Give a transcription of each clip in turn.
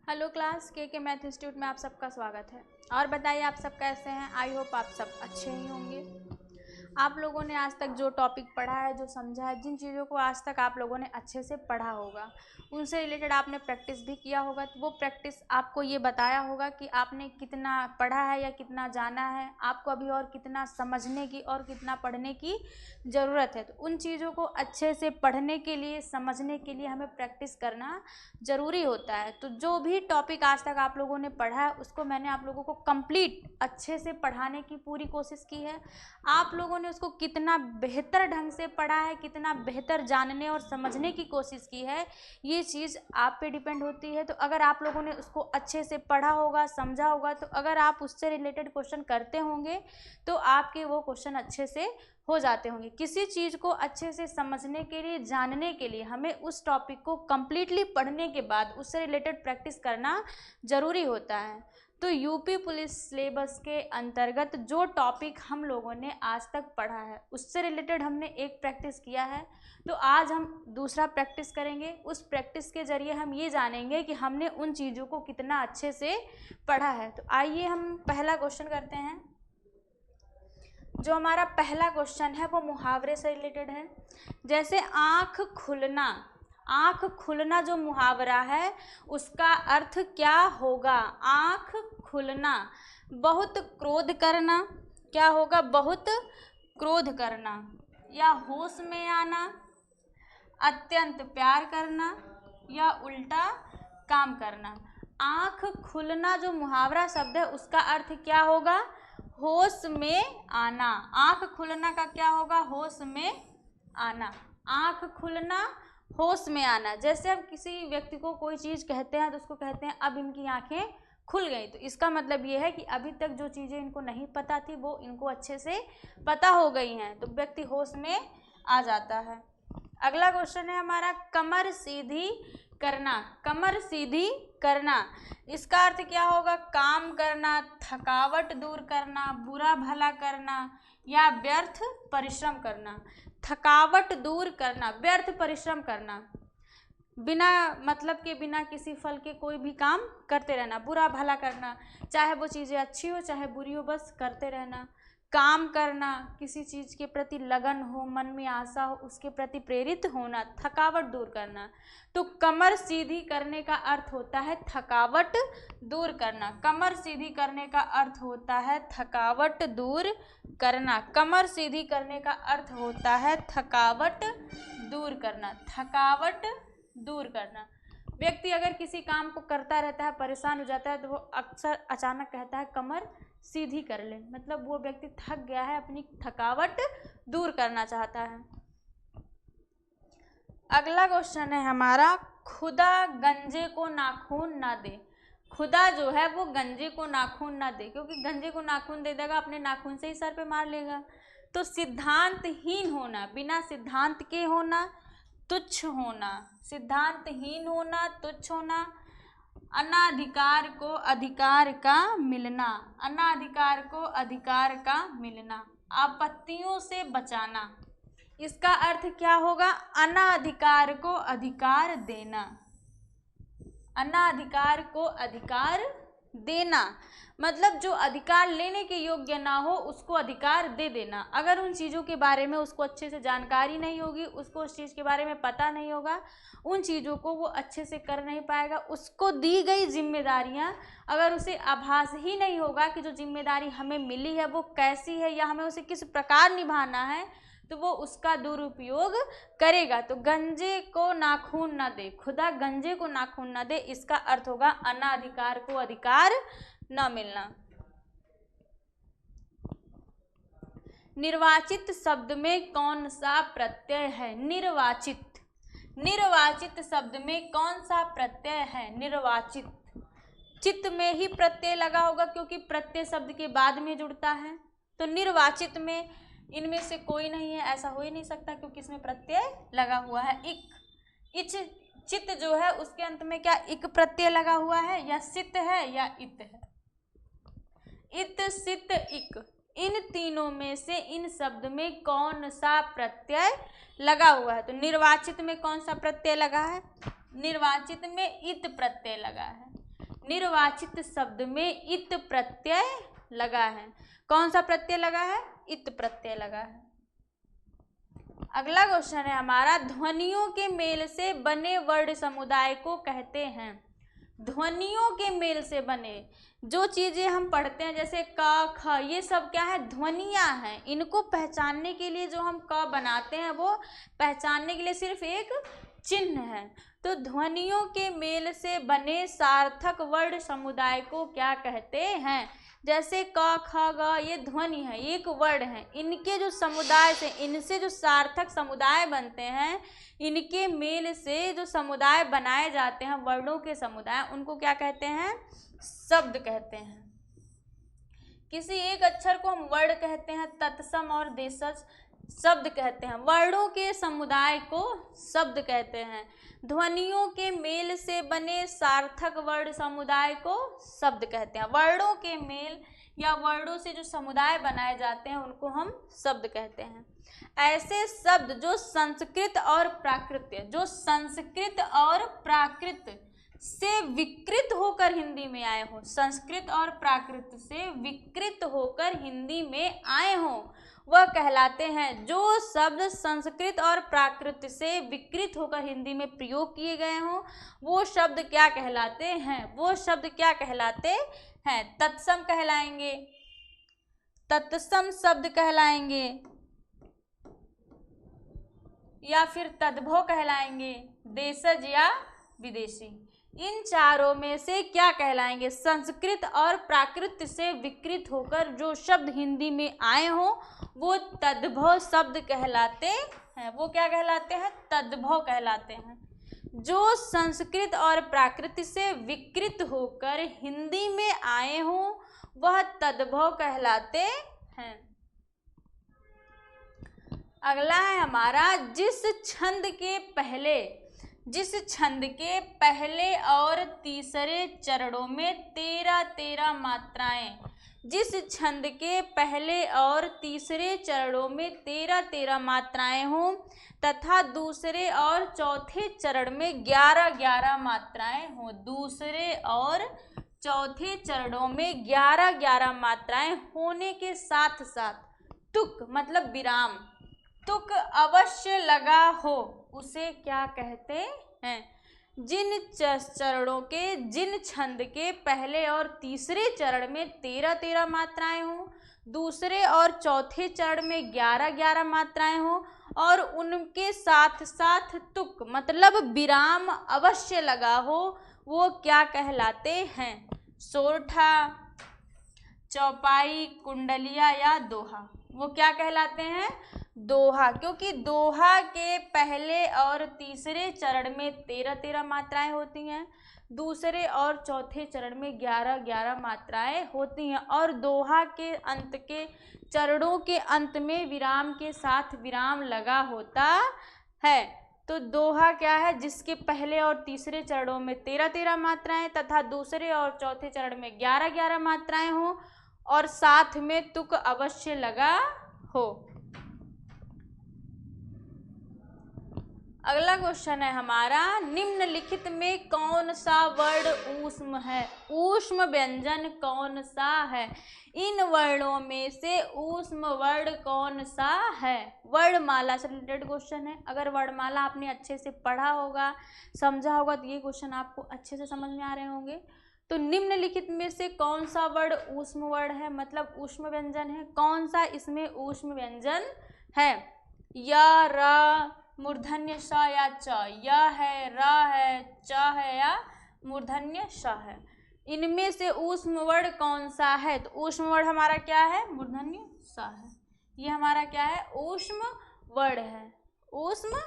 Hello class के math institute में आप सबका स्वागत है। और बताइए आप सब कैसे हैं। आई होप आप सब अच्छे ही होंगे। आप लोगों ने आज तक जो टॉपिक पढ़ा है, जो समझा है, जिन चीज़ों को आज तक आप लोगों ने अच्छे से पढ़ा होगा, उनसे रिलेटेड आपने प्रैक्टिस भी किया होगा। तो वो प्रैक्टिस आपको ये बताया होगा कि आपने कितना पढ़ा है या कितना जाना है, आपको अभी और कितना समझने की और कितना पढ़ने की ज़रूरत है। तो उन चीज़ों को अच्छे से पढ़ने के लिए, समझने के लिए हमें प्रैक्टिस करना ज़रूरी होता है। तो जो भी टॉपिक आज तक आप लोगों ने पढ़ा है, उसको मैंने आप लोगों को कंप्लीट अच्छे से पढ़ाने की पूरी कोशिश की है। आप लोगों ने उसको कितना बेहतर ढंग से पढ़ा है, कितना बेहतर जानने और समझने की कोशिश की है, ये चीज़ आप पे डिपेंड होती है। तो अगर आप लोगों ने उसको अच्छे से पढ़ा होगा, समझा होगा, तो अगर आप उससे रिलेटेड क्वेश्चन करते होंगे तो आपके वो क्वेश्चन अच्छे से हो जाते होंगे। किसी चीज़ को अच्छे से समझने के लिए, जानने के लिए हमें उस टॉपिक को कम्प्लीटली पढ़ने के बाद उससे रिलेटेड प्रैक्टिस करना ज़रूरी होता है। तो यूपी पुलिस सिलेबस के अंतर्गत जो टॉपिक हम लोगों ने आज तक पढ़ा है, उससे रिलेटेड हमने एक प्रैक्टिस किया है। तो आज हम दूसरा प्रैक्टिस करेंगे। उस प्रैक्टिस के ज़रिए हम ये जानेंगे कि हमने उन चीज़ों को कितना अच्छे से पढ़ा है। तो आइए हम पहला क्वेश्चन करते हैं। जो हमारा पहला क्वेश्चन है वो मुहावरे से रिलेटेड है। जैसे आँख खुलना, आँख खुलना जो मुहावरा है उसका अर्थ क्या होगा। आँख खुलना, बहुत क्रोध करना, क्या होगा, बहुत क्रोध करना, या होश में आना, अत्यंत प्यार करना, या उल्टा काम करना। आँख खुलना जो मुहावरा शब्द है उसका अर्थ क्या होगा, होश में आना। आँख खुलना का क्या होगा, होश में आना। आँख खुलना, होश में आना। जैसे अब किसी व्यक्ति को कोई चीज़ कहते हैं तो उसको कहते हैं अब इनकी आँखें खुल गई। तो इसका मतलब ये है कि अभी तक जो चीज़ें इनको नहीं पता थी वो इनको अच्छे से पता हो गई हैं। तो व्यक्ति होश में आ जाता है। अगला क्वेश्चन है हमारा कमर सीधी करना। कमर सीधी करना, इसका अर्थ क्या होगा, काम करना, थकावट दूर करना, बुरा भला करना, या व्यर्थ परिश्रम करना। थकावट दूर करना, व्यर्थ परिश्रम करना, बिना मतलब के, बिना किसी फल के कोई भी काम करते रहना। बुरा भला करना, चाहे वो चीज़ें अच्छी हो चाहे बुरी हो, बस करते रहना। काम करना, किसी चीज़ के प्रति लगन हो, मन में आशा हो, उसके प्रति प्रेरित होना। थकावट दूर करना, तो कमर सीधी करने का अर्थ होता है थकावट दूर करना। कमर सीधी करने का अर्थ होता है थकावट दूर करना। कमर सीधी करने का अर्थ होता है थकावट दूर करना। थकावट दूर करना। व्यक्ति अगर किसी काम को करता रहता है, परेशान हो जाता है, तो वो अक्सर अचानक कहता है कमर सीधी कर ले, मतलब वो व्यक्ति थक गया है, अपनी थकावट दूर करना चाहता है। अगला क्वेश्चन है हमारा खुदा गंजे को नाखून ना दे। खुदा जो है वो गंजे को नाखून ना दे, क्योंकि गंजे को नाखून दे देगा अपने नाखून से ही सर पे मार लेगा। तो सिद्धांतहीन होना, बिना सिद्धांत के होना, तुच्छ होना। सिद्धांतहीन होना, तुच्छ होना। अनाधिकार को अधिकार का मिलना। अनाधिकार को अधिकार का मिलना। आपत्तियों से बचाना, इसका अर्थ क्या होगा, अनाधिकार को अधिकार देना। अनाधिकार को अधिकार देना, मतलब जो अधिकार लेने के योग्य ना हो उसको अधिकार दे देना। अगर उन चीज़ों के बारे में उसको अच्छे से जानकारी नहीं होगी, उसको उस चीज़ के बारे में पता नहीं होगा, उन चीज़ों को वो अच्छे से कर नहीं पाएगा। उसको दी गई जिम्मेदारियां अगर उसे आभास ही नहीं होगा कि जो जिम्मेदारी हमें मिली है वो कैसी है या हमें उसे किस प्रकार निभाना है, तो वो उसका दुरुपयोग करेगा। तो गंजे को नाखून ना दे, खुदा गंजे को नाखून ना दे, इसका अर्थ होगा अनाधिकार को अधिकार न मिलना। निर्वाचित शब्द में कौन सा प्रत्यय है। निर्वाचित, निर्वाचित शब्द में कौन सा प्रत्यय है, निर्वाचित। चित्त में ही प्रत्यय लगा होगा क्योंकि प्रत्यय शब्द के बाद में जुड़ता है। तो निर्वाचित में इनमें से कोई नहीं है, ऐसा हो ही नहीं सकता क्योंकि इसमें प्रत्यय लगा हुआ है इक। इच, चित्त जो है उसके अंत में क्या इक प्रत्यय लगा हुआ है, या सित है या इत है। इत, सित, इक, इन तीनों में से इन शब्द में कौन सा प्रत्यय लगा हुआ है। तो निर्वाचित में कौन सा प्रत्यय लगा है, निर्वाचित में इत प्रत्यय लगा है। निर्वाचित शब्द में इत प्रत्यय लगा है। कौन सा प्रत्यय लगा है? इत प्रत्यय लगा है। अगला क्वेश्चन है हमारा, ध्वनियों के मेल से बने वर्ण समुदाय को कहते हैं। ध्वनियों के मेल से बने जो चीजें हम पढ़ते हैं जैसे क ख, ये सब क्या है? ध्वनियां हैं। इनको पहचानने के लिए जो हम क बनाते हैं वो पहचानने के लिए सिर्फ एक चिन्ह है। तो ध्वनियों के मेल से बने सार्थक वर्ण समुदाय को क्या कहते हैं? जैसे क ख ग ये ध्वनि है, एक वर्ण है। इनके जो समुदाय से, इनसे जो सार्थक समुदाय बनते हैं, इनके मेल से जो समुदाय बनाए जाते हैं वर्णों के समुदाय, उनको क्या कहते हैं? शब्द कहते हैं। किसी एक अक्षर को हम वर्ण कहते हैं, तत्सम और देशज शब्द कहते हैं। वर्णों के समुदाय को शब्द कहते हैं। ध्वनियों के मेल से बने सार्थक वर्ण समुदाय को शब्द कहते हैं। वर्णों के मेल या वर्णों से जो समुदाय बनाए जाते हैं उनको हम शब्द कहते हैं। ऐसे शब्द जो संस्कृत और प्राकृत से विकृत होकर हिंदी में आए हो, संस्कृत और प्राकृत से विकृत होकर हिंदी में आए हो, वह कहलाते हैं। जो शब्द संस्कृत और प्राकृत से विकृत होकर हिंदी में प्रयोग किए गए हों वो शब्द क्या कहलाते हैं? वो शब्द क्या कहलाते हैं? तत्सम कहलाएंगे, तत्सम शब्द कहलाएंगे, या फिर तद्भव कहलाएंगे, देशज या विदेशी। इन चारों में से क्या कहलाएंगे? संस्कृत और प्राकृत से विकृत होकर जो शब्द हिंदी में आए हों वो तद्भव शब्द कहलाते हैं। वो क्या कहलाते हैं? तद्भव कहलाते हैं। जो संस्कृत और प्राकृत से विकृत होकर हिंदी में आए हों वह तद्भव कहलाते हैं। अगला है हमारा, जिस छंद के पहले और तीसरे चरणों में 13 मात्राएं, जिस छंद के पहले और तीसरे चरणों में 13 मात्राएं हों तथा दूसरे और चौथे चरण में 11 मात्राएं हों। दूसरे और चौथे चरणों में 11 मात्राएं होने के साथ साथ तुक मतलब विराम, तुक अवश्य लगा हो, उसे क्या कहते हैं? जिन चरणों के, जिन छंद के पहले और तीसरे चरण में 13 मात्राएं हों, दूसरे और चौथे चरण में 11 मात्राएं हों और उनके साथ साथ तुक मतलब विराम अवश्य लगा हो, वो क्या कहलाते हैं? सोरठा, चौपाई, कुंडलिया या दोहा। वो क्या कहलाते हैं? दोहा। क्योंकि दोहा के पहले और तीसरे चरण में 13 मात्राएं होती हैं, दूसरे और चौथे चरण में 11 मात्राएं होती हैं और दोहा के अंत के चरणों के अंत में विराम के साथ विराम लगा होता है। तो दोहा क्या है? जिसके पहले और तीसरे चरणों में 13 मात्राएं तथा दूसरे और चौथे चरण में 11 मात्राएं हों और साथ में तुक अवश्य लगा हो। अगला क्वेश्चन है हमारा, निम्नलिखित में कौन सा वर्ण ऊष्म है? ऊष्म व्यंजन कौन सा है? इन वर्णों में से ऊष्म वर्ण कौन सा है? वर्णमाला से रिलेटेड क्वेश्चन है। अगर वर्णमाला आपने अच्छे से पढ़ा होगा, समझा होगा तो ये क्वेश्चन आपको अच्छे से समझ में आ रहे होंगे। तो निम्नलिखित में से कौन सा वर्ण ऊष्म वर्ण है मतलब ऊष्म व्यंजन है? कौन सा इसमें ऊष्म व्यंजन है? या, र, मूर्धन्य श या च, या है, र है, च है या मूर्धन्य श है। इनमें से ऊष्म वर्ण कौन सा है? तो ऊष्म वर्ण हमारा क्या है? मूर्धन्य स है। ये हमारा क्या है? ऊष्म वर्ण है, ऊष्म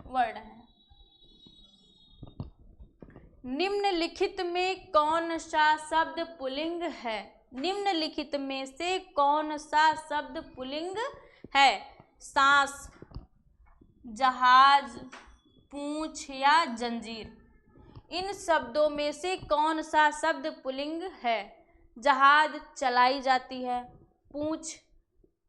वर्ण है। निम्नलिखित में कौन सा शब्द पुल्लिंग है? निम्नलिखित में से कौन सा शब्द पुल्लिंग है? सांस, जहाज, पूंछ या जंजीर। इन शब्दों में से कौन सा शब्द पुल्लिंग है? जहाज चलाई जाती है, पूंछ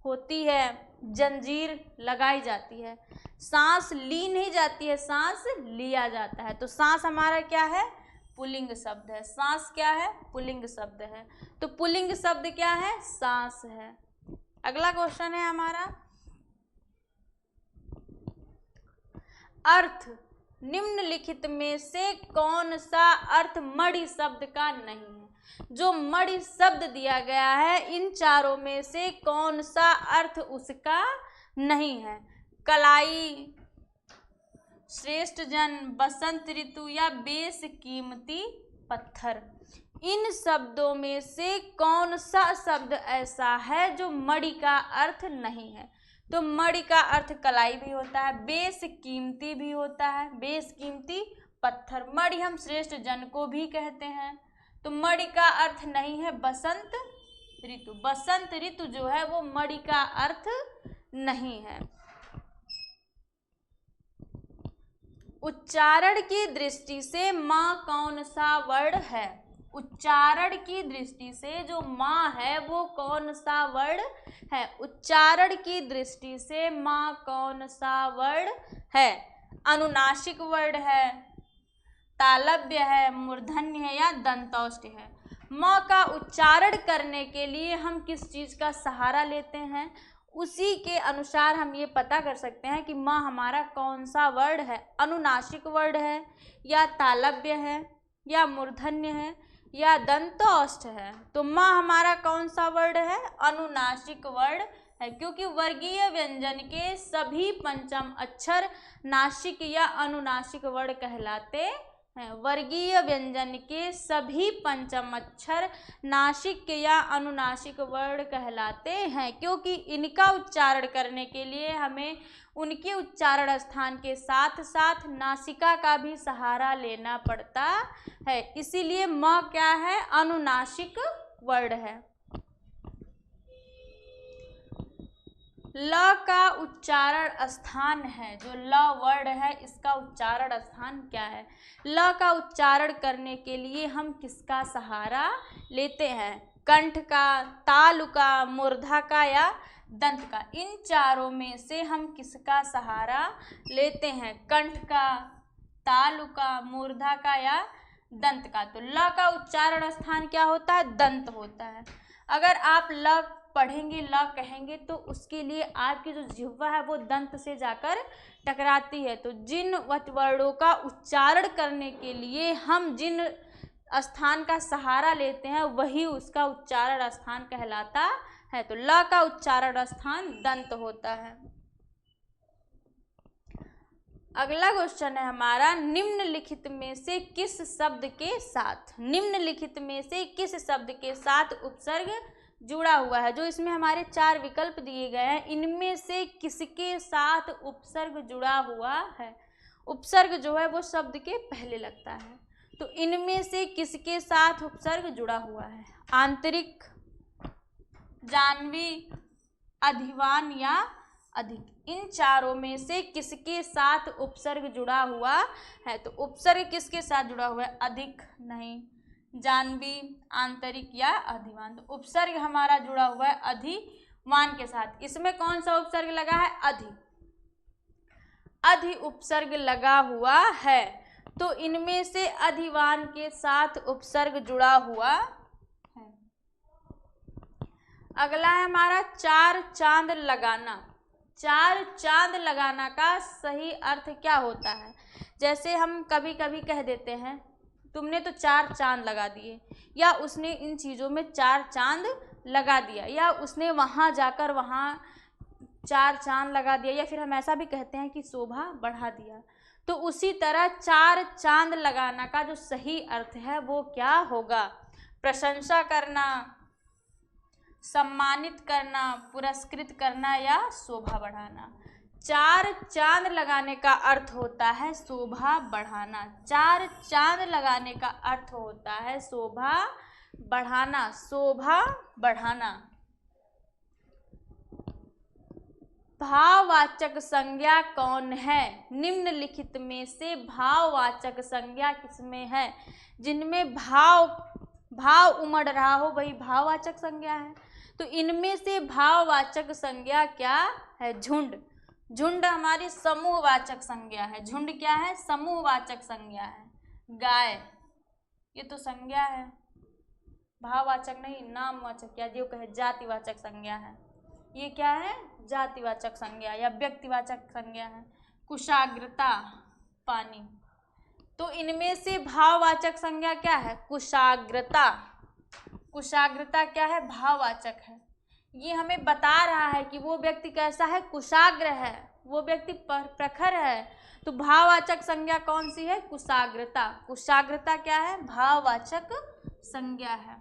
होती है, जंजीर लगाई जाती है। सांस ली नहीं जाती है, सांस लिया जाता है। तो सांस हमारा क्या है? पुल्लिंग शब्द है। सांस क्या है? पुल्लिंग शब्द है। तो पुल्लिंग शब्द क्या है? सांस है। अगला क्वेश्चन है हमारा, अर्थ निम्नलिखित में से कौन सा अर्थ मणि शब्द का नहीं है? जो मणि शब्द दिया गया है इन चारों में से कौन सा अर्थ उसका नहीं है? कलाई, श्रेष्ठ जन, बसंत ऋतु या बेशकीमती पत्थर। इन शब्दों में से कौन सा शब्द ऐसा है जो मणि का अर्थ नहीं है? तो मणि का अर्थ कलाई भी होता है, बेशकीमती भी होता है, बेशकीमती पत्थर। मणि हम श्रेष्ठ जन को भी कहते हैं। तो मणि का अर्थ नहीं है बसंत ऋतु। बसंत ऋतु जो है वो मणि का अर्थ नहीं है। उच्चारण की दृष्टि से माँ कौन सा वर्ण है? उच्चारण की दृष्टि से जो माँ है वो कौन सा वर्ण है? उच्चारण की दृष्टि से माँ कौन सा वर्ण है? अनुनासिक वर्ण है, तालव्य है, मूर्धन्य है या दंतौष्ट है? माँ का उच्चारण करने के लिए हम किस चीज़ का सहारा लेते हैं? उसी के अनुसार हम ये पता कर सकते हैं कि माँ हमारा कौन सा वर्ण है। अनुनासिक वर्ण है या तालव्य है या मूर्धन्य है या दंतौष्ठ है? तो माँ हमारा कौन सा वर्ण है? अनुनासिक वर्ण है, क्योंकि वर्गीय व्यंजन के सभी पंचम अक्षर नासिक या अनुनासिक वर्ण कहलाते हैं। वर्गीय व्यंजन के सभी पंचम अक्षर नासिक या अनुनासिक वर्ण कहलाते हैं, क्योंकि इनका उच्चारण करने के लिए हमें उनके उच्चारण स्थान के साथ साथ नासिका का भी सहारा लेना पड़ता है। इसीलिए म क्या है? अनुनासिक वर्ण है। ल का उच्चारण स्थान है, जो ल वर्ण है इसका उच्चारण स्थान क्या है? ल का उच्चारण करने के लिए हम किसका सहारा लेते हैं? कंठ का, तालु का, मूर्धा का या दंत का? इन चारों में से हम किसका सहारा लेते हैं? कंठ का, तालु का, मूर्धा का या दंत का? तो ल का उच्चारण स्थान क्या होता है? दंत होता है। अगर आप ल पढ़ेंगे, ल कहेंगे तो उसके लिए आपकी जो जिह्वा है वो दंत से जाकर टकराती है। तो जिन वर्णों का उच्चारण करने के लिए हम जिन स्थान का सहारा लेते हैं वही उसका उच्चारण स्थान कहलाता है। तो ल का उच्चारण स्थान दंत होता है। अगला क्वेश्चन है हमारा, निम्नलिखित में से किस शब्द के साथ, निम्नलिखित में से किस शब्द के साथ उपसर्ग जुड़ा हुआ है? जो इसमें हमारे 4 विकल्प दिए गए हैं, इनमें से किसके साथ उपसर्ग जुड़ा हुआ है? उपसर्ग जो है वो शब्द के पहले लगता है। तो इनमें से किसके साथ उपसर्ग जुड़ा हुआ है? आंतरिक, जाह्नवी, अधिवान या अधिक? इन चारों में से किसके साथ उपसर्ग जुड़ा हुआ है? तो उपसर्ग किसके साथ जुड़ा हुआ है? अधिक नहीं, जाह्नवी, आंतरिक या अधिवान। तो उपसर्ग हमारा जुड़ा हुआ है अधिवान के साथ। इसमें कौन सा उपसर्ग लगा है? अधि। अधि उपसर्ग लगा हुआ है। तो इनमें से अधिवान के साथ उपसर्ग जुड़ा हुआ है। अगला है हमारा 4 चांद लगाना। 4 चांद लगाना का सही अर्थ क्या होता है? जैसे हम कभी कभी कह देते हैं तुमने तो 4 चांद लगा दिए, या उसने इन चीज़ों में 4 चांद लगा दिया, या उसने वहाँ जाकर वहाँ 4 चांद लगा दिया, या फिर हम ऐसा भी कहते हैं कि शोभा बढ़ा दिया। तो उसी तरह 4 चांद लगाना का जो सही अर्थ है वो क्या होगा? प्रशंसा करना, सम्मानित करना, पुरस्कृत करना या शोभा बढ़ाना। 4 चांद लगाने का अर्थ होता है शोभा बढ़ाना। 4 चांद लगाने का अर्थ होता है शोभा बढ़ाना, शोभा बढ़ाना। भाववाचक संज्ञा कौन है? निम्नलिखित में से भाववाचक संज्ञा किसमें है? जिनमें भाव उमड़ रहा हो वही भाववाचक संज्ञा है। तो इनमें से भाववाचक संज्ञा क्या है? झुंड। झुंड हमारी समूहवाचक संज्ञा है। झुंड क्या है? समूहवाचक संज्ञा है। गाय, ये तो संज्ञा है, भाववाचक नहीं, नामवाचक या जो कहे जातिवाचक संज्ञा है। ये क्या है? जातिवाचक संज्ञा या व्यक्तिवाचक संज्ञा है। कुशाग्रता, पानी। तो इनमें से भाववाचक संज्ञा क्या है? कुशाग्रता। कुशाग्रता क्या है? भाववाचक है। ये हमें बता रहा है कि वो व्यक्ति कैसा है? कुशाग्र है, वो व्यक्ति प्रखर है। तो भाववाचक संज्ञा कौन सी है? कुशाग्रता। कुशाग्रता क्या है? भाववाचक संज्ञा है।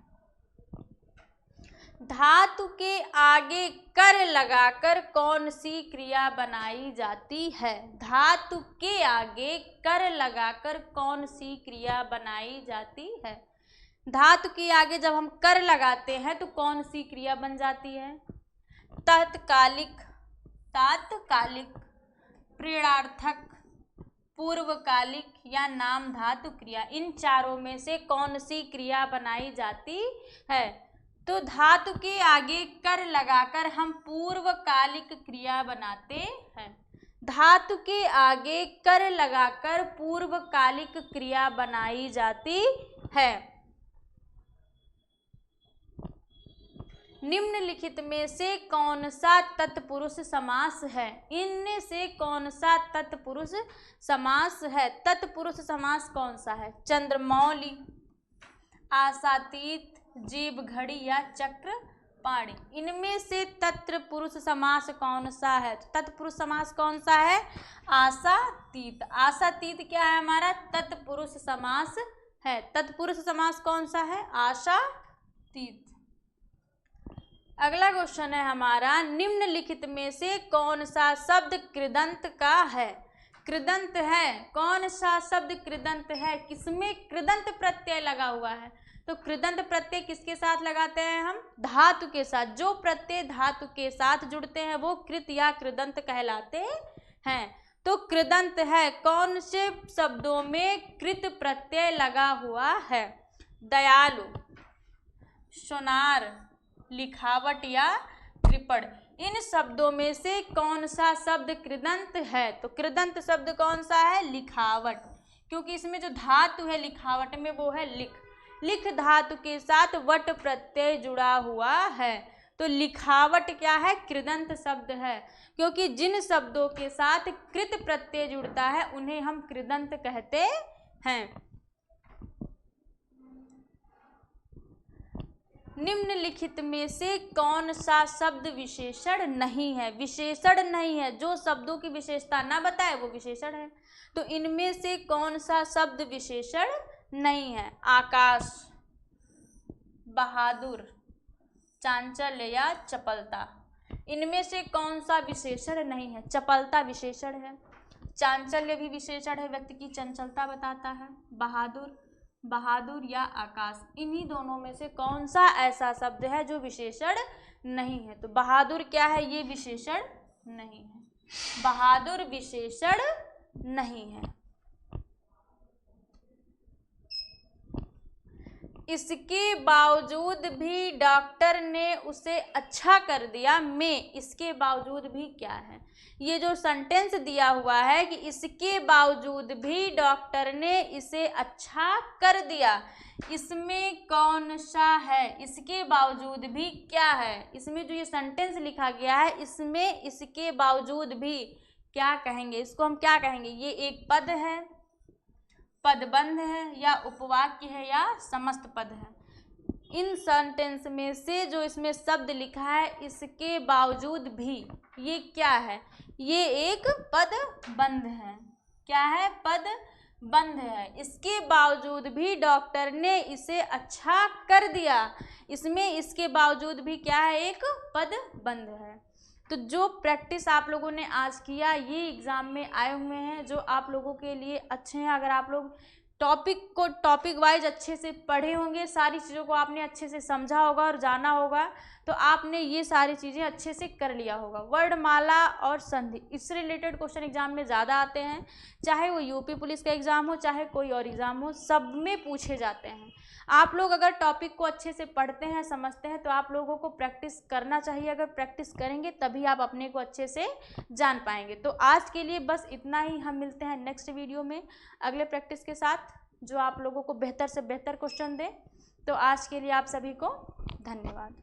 धातु के आगे कर लगाकर कौन सी क्रिया बनाई जाती है? धातु के आगे कर लगाकर कौन सी क्रिया बनाई जाती है? धातु के आगे जब हम कर लगाते हैं तो कौन सी क्रिया बन जाती है? तत्कालिक, तात्कालिक, प्रेरणार्थक, पूर्वकालिक या नाम धातु क्रिया। इन चारों में से कौन सी क्रिया बनाई जाती है? तो धातु के आगे कर लगाकर हम पूर्वकालिक क्रिया बनाते हैं। धातु के आगे कर लगाकर पूर्वकालिक क्रिया बनाई जाती है। निम्नलिखित में से कौन सा तत्पुरुष समास है? इनमें से कौन सा तत्पुरुष समास है? तत्पुरुष समास कौन सा है? चंद्रमौली, आशातीत, जीव घड़ी या चक्रपाणी। इनमें से तत्पुरुष समास कौन सा है? तत्पुरुष समास कौन सा है? आशातीत। आशातीत क्या है? हमारा तत्पुरुष समास है। तत्पुरुष समास कौन सा है? आशातीत। अगला क्वेश्चन है हमारा, निम्नलिखित में से कौन सा शब्द कृदंत का है? कृदंत है। कौन सा शब्द कृदंत है? किसमें कृदंत प्रत्यय लगा हुआ है? तो कृदंत प्रत्यय किसके साथ लगाते हैं हम? धातु के साथ। जो प्रत्यय धातु के साथ जुड़ते हैं वो कृत या कृदंत कहलाते हैं। तो कृदंत है। कौन से शब्दों में कृत प्रत्यय लगा हुआ है? दयालु, सोनार, लिखावट या कृपण। इन शब्दों में से कौन सा शब्द कृदंत है? तो कृदंत शब्द कौन सा है? लिखावट, क्योंकि इसमें जो धातु है लिखावट में वो है लिख। लिख धातु के साथ वट प्रत्यय जुड़ा हुआ है। तो लिखावट क्या है? कृदंत शब्द है, क्योंकि जिन शब्दों के साथ कृत प्रत्यय जुड़ता है उन्हें हम कृदंत कहते हैं। निम्नलिखित में से कौन सा शब्द विशेषण नहीं है? विशेषण नहीं है। जो शब्दों की विशेषता ना बताए वो विशेषण है। तो इनमें से कौन सा शब्द विशेषण नहीं है? आकाश, बहादुर, चांचल्य या चपलता। इनमें से कौन सा विशेषण नहीं है? चपलता विशेषण है, चांचल्य भी विशेषण है, व्यक्ति की चंचलता बताता है। बहादुर या आकाश, इन्हीं दोनों में से कौन सा ऐसा शब्द है जो विशेषण नहीं है? तो बहादुर क्या है? ये विशेषण नहीं है। बहादुर विशेषण नहीं है। इसके बावजूद भी डॉक्टर ने उसे अच्छा कर दिया में इसके बावजूद भी क्या है? ये जो सेंटेंस दिया हुआ है कि इसके बावजूद भी डॉक्टर ने इसे अच्छा कर दिया, इसमें कौन सा है? इसके बावजूद भी क्या है? इसमें जो ये सेंटेंस लिखा गया है इसमें इसके बावजूद भी क्या कहेंगे? इसको हम क्या कहेंगे? ये एक पद है, पदबंध है, या उपवाक्य है, या समस्त पद है। इन सेंटेंस में से जो इसमें शब्द लिखा है इसके बावजूद भी, ये क्या है? ये एक पदबंध है। क्या है? पदबंध है। इसके बावजूद भी डॉक्टर ने इसे अच्छा कर दिया, इसमें इसके बावजूद भी क्या है? एक पदबंध है। तो जो प्रैक्टिस आप लोगों ने आज किया ये एग्ज़ाम में आए हुए हैं जो आप लोगों के लिए अच्छे हैं। अगर आप लोग टॉपिक वाइज अच्छे से पढ़े होंगे, सारी चीज़ों को आपने अच्छे से समझा होगा और जाना होगा, तो आपने ये सारी चीज़ें अच्छे से कर लिया होगा। वर्णमाला और संधि इससे रिलेटेड क्वेश्चन एग्जाम में ज़्यादा आते हैं, चाहे वो यूपी पुलिस का एग्ज़ाम हो चाहे कोई और एग्ज़ाम हो, सब में पूछे जाते हैं। आप लोग अगर टॉपिक को अच्छे से पढ़ते हैं, समझते हैं, तो आप लोगों को प्रैक्टिस करना चाहिए। अगर प्रैक्टिस करेंगे तभी आप अपने को अच्छे से जान पाएंगे। तो आज के लिए बस इतना ही। हम मिलते हैं नेक्स्ट वीडियो में अगले प्रैक्टिस के साथ। जो आप लोगों को बेहतर से बेहतर क्वेश्चन दें। तो आज के लिए आप सभी को धन्यवाद।